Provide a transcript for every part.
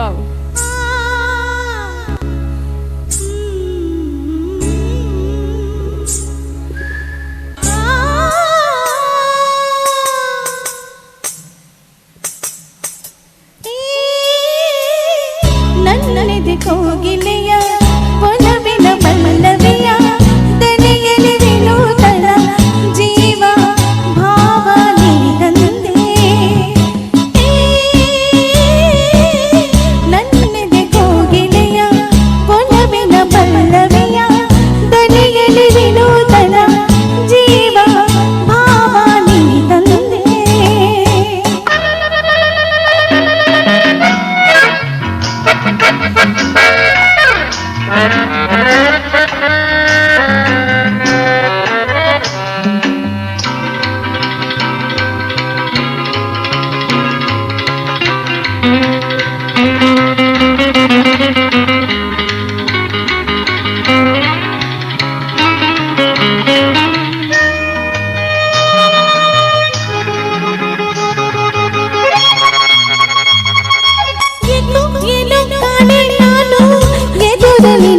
Wow. ನನ್ನನೆದೆ ಕೋಗಿಲೆಯ ಒಲವಿನ ಪಲ್ಲವಿಯ ದನಿಯಲ್ಲಿ ವಿನೂತನ ಜೀವ ಭಾವ ನೀದಂತೆ. ನನ್ನನೆದೆ ಕೋಗಿಲೆಯ ಒಲವಿನ ಪಲ್ಲವಿಯ ದನಿಯಲ್ಲಿ ವಿನೂತನ ಜೀವ ಭಾವ ನೀದಂತೆ.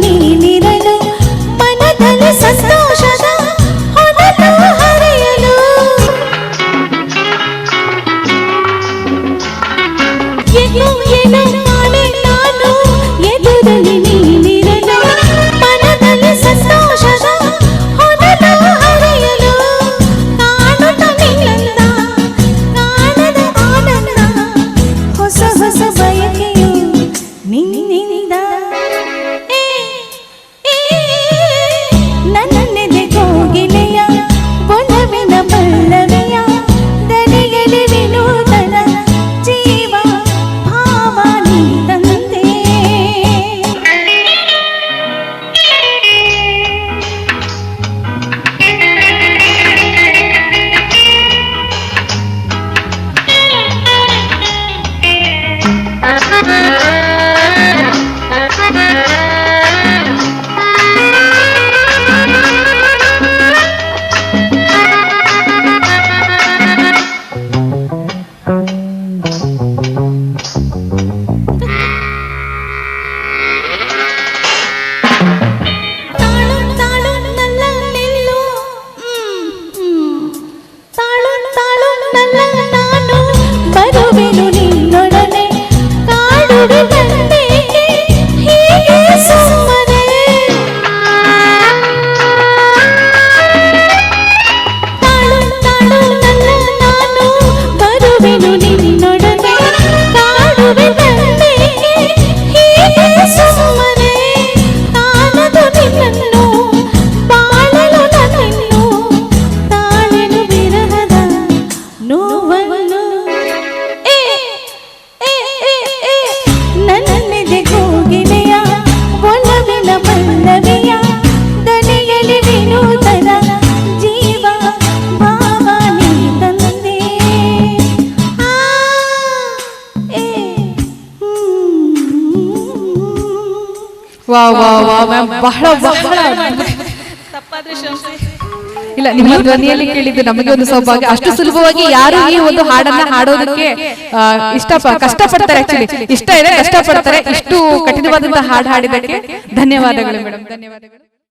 ನೀನಿರಲು ಮನದಲ್ಲಿ ಸಂತೋಷದ ಹೊನಲು ಹರಿಯಲು. ಏನು ಕಾಣೆ ನಾನು ಎದುರಲ್ಲಿ ನೀನಿರಲು ಮನದಲ್ಲಿ ಸಂತೋಷದ ಹೊನಲು ಹರಿಯಲು. ಕಾಣುತ್ತ ನಿನ್ನಂದ ಕಾಣದ ಆನಂದ ಹೊಸ ಹೊಸ ಬಯಕೆಯು ನಿನ್ನಿಂದ. ನನ್ನೆದೆ ಕೋಗಿಲೆಯ ಒಲವಿನ ಪಲ್ಲವಿಯ ದನಿಯಲ್ಲಿ ವಿನೂತನ ಜೀವ ಭಾವ ನೀದಂತೆ. ಬರುವೆನು ನಿನ್ನೊಡನೆ ಕಾಡುವೆ ಗಂಟೆಗೆ ಹೀಗೆ ಸುಮ್ಮನೆ. ತಾಳು ತಾಳು ನನ್ನ ನಾನು ಬರುವೆನು ನಿನ್ನೊಡನೆ ಕಾಡುವೆ ಗಂಟೆಗೆ ಹೀಗೆ ಸುಮ್ಮನೆ. ತಾನದು ನಿನ್ನನ್ನು ಬಾಳಲು ನನ್ನನ್ನು ತಾಳೆನು ವಿರಹದ ನೋವನ್ನು. ನನ್ನೆದೆ ಕೋಗಿಲೆಯ ಒಲವಿನ ಪಲ್ಲವಿಯ ದನಿಯಲ್ಲಿ ವಿನೂತನ ಜೀವ ಭಾವ ನೀದಂತೆ. ವಾವ್ ವಾವ್ ವಾವ್ ಮ್ಯಾಮ್, ಬಹಳ ಬಹಳ ಇಲ್ಲ, ನಿಮ್ಮ ಧ್ವನಿಯಲ್ಲಿ ಕೇಳಿದ್ದು ನಮಗೆ ಒಂದು ಸೌಭಾಗ್ಯ. ಅಷ್ಟು ಸುಲಭವಾಗಿ ಯಾರು ಈ ಒಂದು ಹಾಡನ್ನ ಹಾಡೋದಕ್ಕೆ ಕಷ್ಟಪಡ್ತಾರೆ. ಆಕ್ಚುಲಿ ಇಷ್ಟ ಇದೆ, ಕಷ್ಟಪಡ್ತಾರೆ. ಇಷ್ಟು ಕಠಿಣವಾದಂತಹ ಹಾಡು ಹಾಡಿದ್ದಕ್ಕೆ ಧನ್ಯವಾದಗಳು ಮೇಡಮ್, ಧನ್ಯವಾದಗಳು.